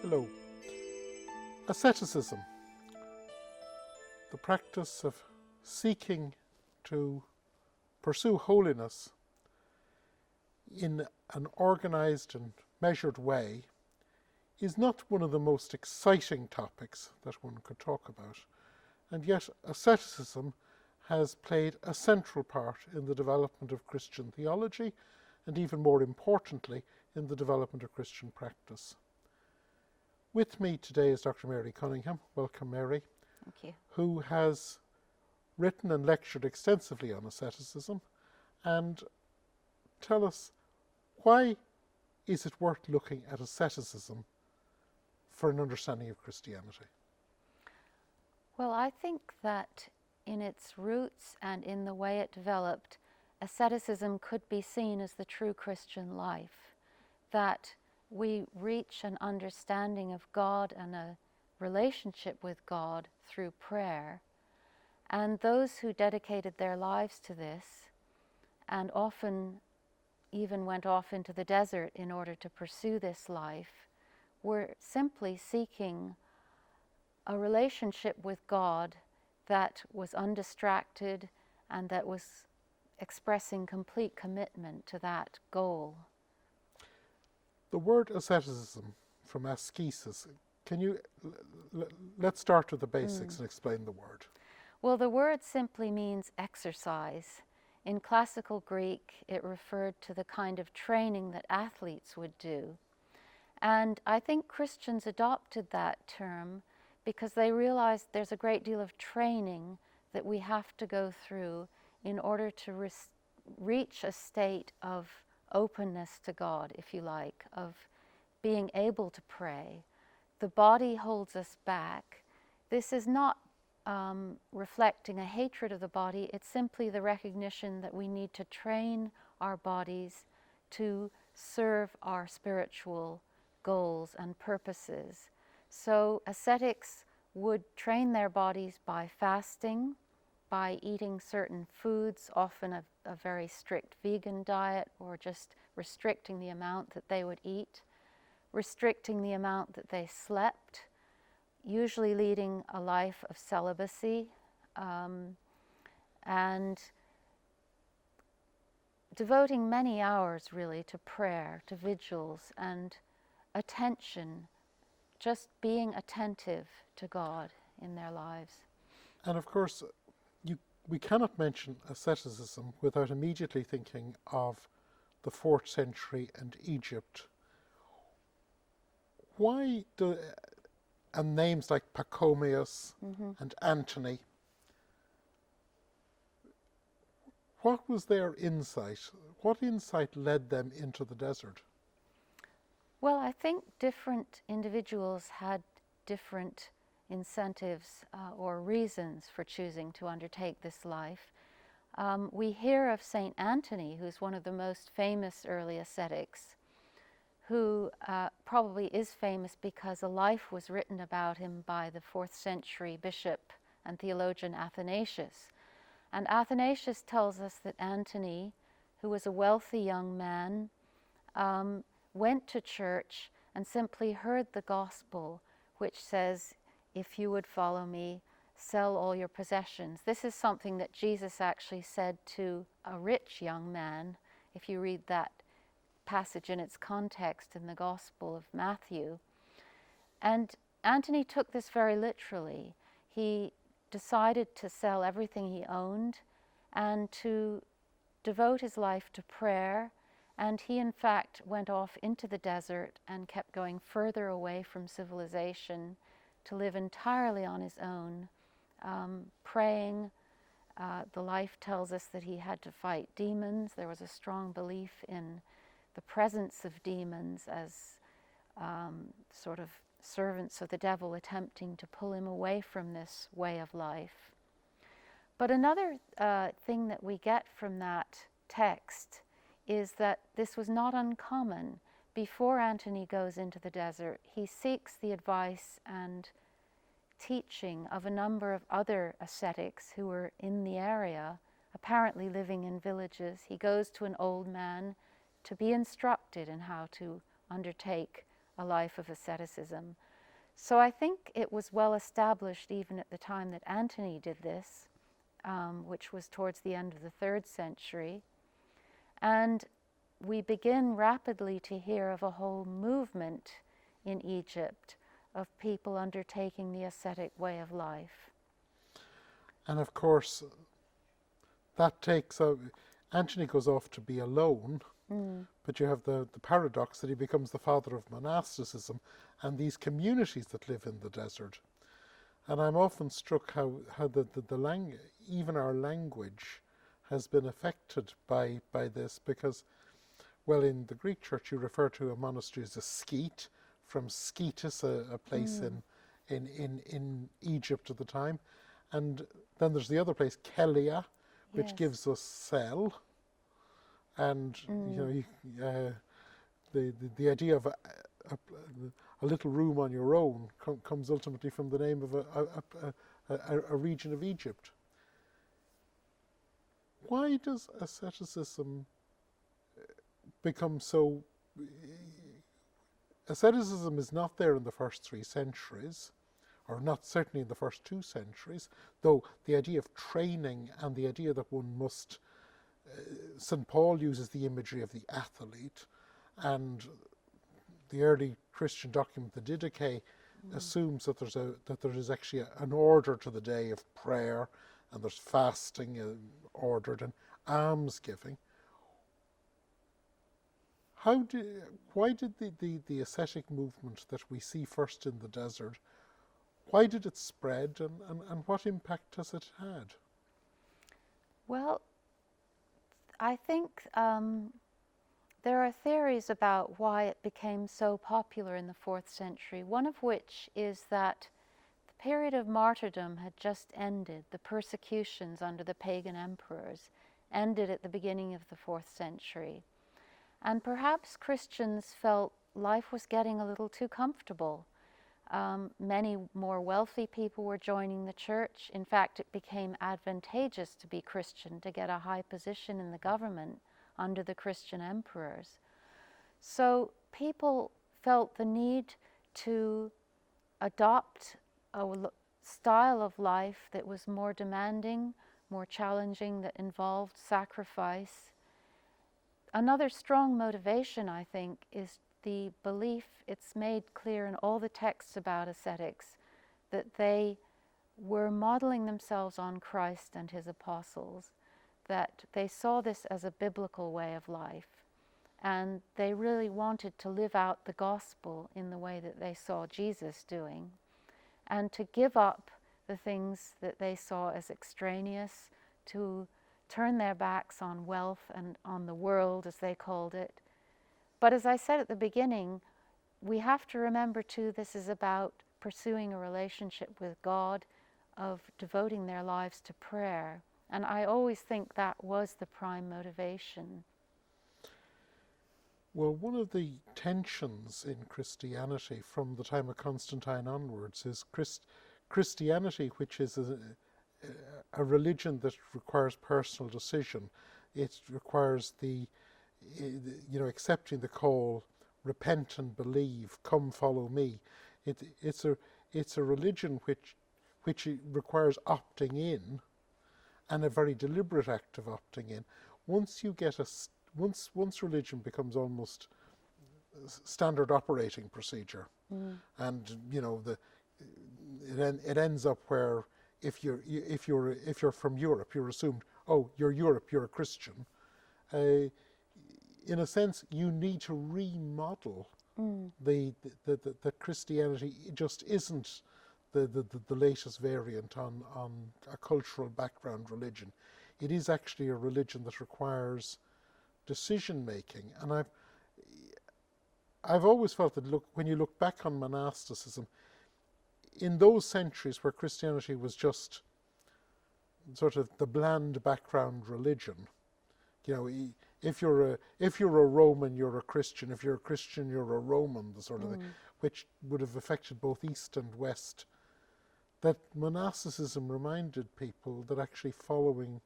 Hello. Asceticism, the practice of seeking to pursue holiness in an organized and measured way, is not one of the most exciting topics that one could talk about, and yet asceticism has played a central part in the development of Christian theology, and even more importantly, in the development of Christian practice. With me today is Dr. Mary Cunningham. Welcome, Mary. Thank you. Who has written and lectured extensively on asceticism. And tell us, why is it worth looking at asceticism for an understanding of Christianity? Well, I think that in its roots and in the way it developed, asceticism could be seen as the true Christian life, that we reach an understanding of God and a relationship with God through prayer. And those who dedicated their lives to this, and often even went off into the desert in order to pursue this life, were simply seeking a relationship with God that was undistracted and that was expressing complete commitment to that goal. The word asceticism, from ascesis, let's start with the basics and explain the word. Well, the word simply means exercise. In classical Greek, it referred to the kind of training that athletes would do. And I think Christians adopted that term because they realized there's a great deal of training that we have to go through in order to reach a state of openness to God, if you like, of being able to pray. The body holds us back. This is not reflecting a hatred of the body. It's simply the recognition that we need to train our bodies to serve our spiritual goals and purposes. So ascetics would train their bodies by fasting, by eating certain foods, often a very strict vegan diet, or just restricting the amount that they would eat, restricting the amount that they slept, usually leading a life of celibacy, and devoting many hours really to prayer, to vigils, and attention, just being attentive to God in their lives. And of course, we cannot mention asceticism without immediately thinking of the 4th century and Egypt. And names like Pachomius and Antony, what was their insight? What insight led them into the desert? Well, I think different individuals had different incentives or reasons for choosing to undertake this life. We hear of Saint Anthony, who's one of the most famous early ascetics, who probably is famous because a life was written about him by the 4th century bishop and theologian Athanasius. And Athanasius tells us that Anthony, who was a wealthy young man, went to church and simply heard the gospel, which says, "If you would follow me, sell all your possessions." This is something that Jesus actually said to a rich young man, if you read that passage in its context in the Gospel of Matthew. And Anthony took this very literally. He decided to sell everything he owned and to devote his life to prayer. And he, in fact, went off into the desert and kept going further away from civilization to live entirely on his own, praying. The life tells us that he had to fight demons. There was a strong belief in the presence of demons as sort of servants of the devil attempting to pull him away from this way of life. But another thing that we get from that text is that this was not uncommon. Before Antony goes into the desert, he seeks the advice and teaching of a number of other ascetics who were in the area, apparently living in villages. He goes to an old man to be instructed in how to undertake a life of asceticism. So I think it was well established even at the time that Antony did this, which was towards the end of the 3rd century. And we begin rapidly to hear of a whole movement in Egypt of people undertaking the ascetic way of life. And of course, that takes out, Antony goes off to be alone, but you have the paradox that he becomes the father of monasticism and these communities that live in the desert. And I'm often struck how even our language has been affected by this, because, well, in the Greek church you refer to a monastery as a skete, from Sketis, a place in Egypt at the time. And then there's the other place, Kelia, which gives us cell. And the idea of a little room on your own comes ultimately from the name of a region of Egypt. Why does asceticism become so... Asceticism is not there in the first 3 centuries, or not certainly in the first 2 centuries, though the idea of training and the idea that one must... St. Paul uses the imagery of the athlete, and the early Christian document, the Didache, assumes that there is actually an order to the day of prayer, and there's fasting ordered, and almsgiving. Why did the ascetic movement that we see first in the desert, why did it spread, and what impact has it had? Well, I think there are theories about why it became so popular in the 4th century, one of which is that the period of martyrdom had just ended. The persecutions under the pagan emperors ended at the beginning of the 4th century. And perhaps Christians felt life was getting a little too comfortable. Many more wealthy people were joining the church. In fact, it became advantageous to be Christian, to get a high position in the government under the Christian emperors. So people felt the need to adopt a style of life that was more demanding, more challenging, that involved sacrifice. Another strong motivation, I think, is the belief, it's made clear in all the texts about ascetics, that they were modeling themselves on Christ and his apostles, that they saw this as a biblical way of life, and they really wanted to live out the gospel in the way that they saw Jesus doing, and to give up the things that they saw as extraneous, to turn their backs on wealth and on the world, as they called it. But as I said at the beginning, we have to remember too, this is about pursuing a relationship with God, of devoting their lives to prayer. And I always think that was the prime motivation. Well, one of the tensions in Christianity from the time of Constantine onwards is Christianity, which is a religion that requires personal decision. It requires accepting the call, repent and believe, come follow me. It's a religion which requires opting in, and a very deliberate act of opting in. Once religion becomes almost standard operating procedure, and it ends up where if you're from Europe, you're assumed, oh, you're Europe, you're a Christian. In a sense, you need to remodel the Christianity. It just isn't the latest variant on a cultural background religion. It is actually a religion that requires decision making. And I've always felt that when you look back on monasticism, in those centuries where Christianity was just sort of the bland background religion, if you're a Roman, you're a Christian. If you're a Christian, you're a Roman, the sort of thing, which would have affected both East and West. That monasticism reminded people that actually following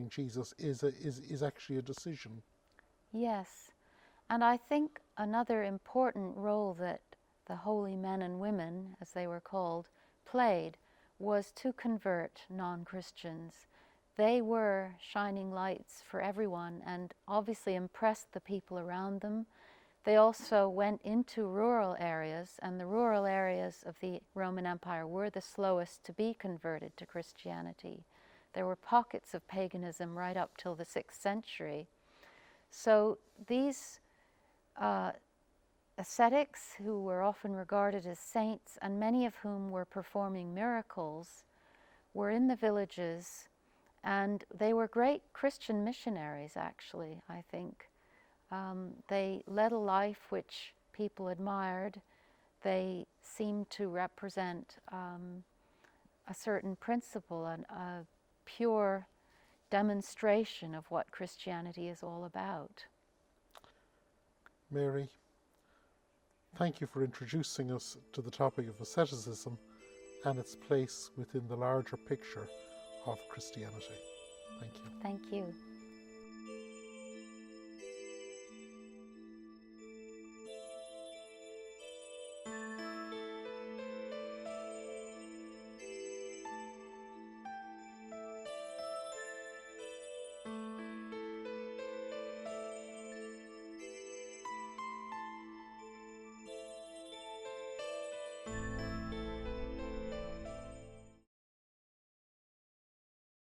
Jesus is actually a decision. Yes, and I think another important role that the holy men and women, as they were called, played was to convert non-Christians. They were shining lights for everyone and obviously impressed the people around them. They also went into rural areas, and the rural areas of the Roman Empire were the slowest to be converted to Christianity. There were pockets of paganism right up till the 6th century. So these ascetics, who were often regarded as saints, and many of whom were performing miracles, were in the villages, and they were great Christian missionaries, actually, I think. They led a life which people admired. They seemed to represent a certain principle, a pure demonstration of what Christianity is all about. Mary, thank you for introducing us to the topic of asceticism and its place within the larger picture of Christianity. Thank you. Thank you.